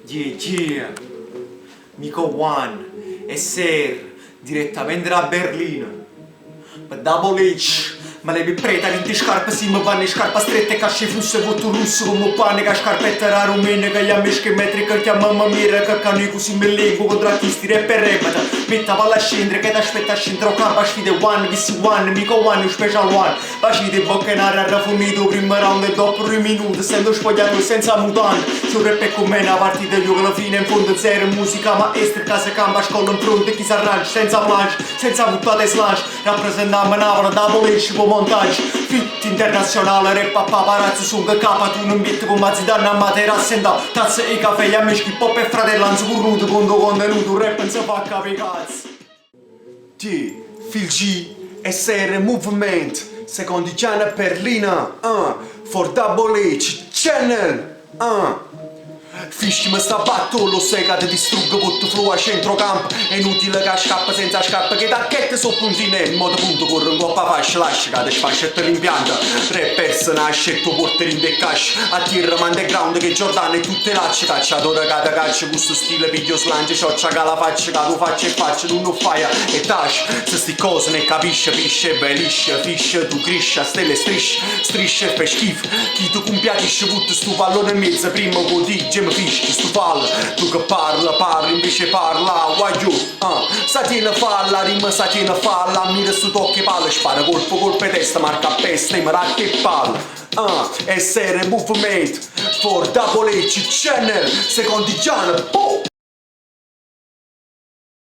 Yeah, Mico One e Ser, direttamente da Berlino. Per Double H, ma le preta in di scarpe si mi vanno scarpe strette che ci fosse voto russo come pane che scarpette da rumene che gli amici che metri che chiama mamma mia che cani così me leggo contrattisti rapper repeta mettava la scendere che t'aspetta a scendere campo sfide one vissi one mica one special one bacite bocca in aria raffinito primo round e dopo 3 minuti essendo spogliato senza mutante sul rap è con me una partita io alla fine in fondo zero musica maestra casa campa scuola in fronte chi s'arrangia senza planche senza buttate slash rappresentiamo Napoli double H con montaggio fit internazionale rap a paparazzi su che capa tu non metti con mazzi danno a matera senta tazze e caffè gli amici che pop e fratellanza curruto con contenuto rap non si fa capire cazzo T, Phil G, SR Movement secondi channel Berlina for double H channel Fischi mi sta batto, lo sai che ti distruggo tutto flow a centrocampo è inutile che scappa senza scarpe che tacchette so puntine in modo punto corre un coppa fascia lascia che ti sfascetta l'impianto tre nasce e tuo portere in decasci a tierra underground che Giordano e tutte lacce cacciatore che ti caccia questo stile video slancio cioccia che la faccia che tu faccia e faccia tu non fai e taci se sti cose ne capisce pisce belisce fisce tu crisce a stelle strisce e fai schifo chi tu compiatisce butta sto pallone in mezzo prima così mi fischi sto fallo tu che parla invece parla guagliù sa tiene falla rima sa tiene falla mira sto tocchi palla spara colpo e testa marca a peste e marà che palla SR Movement for Double H Channel secondi channel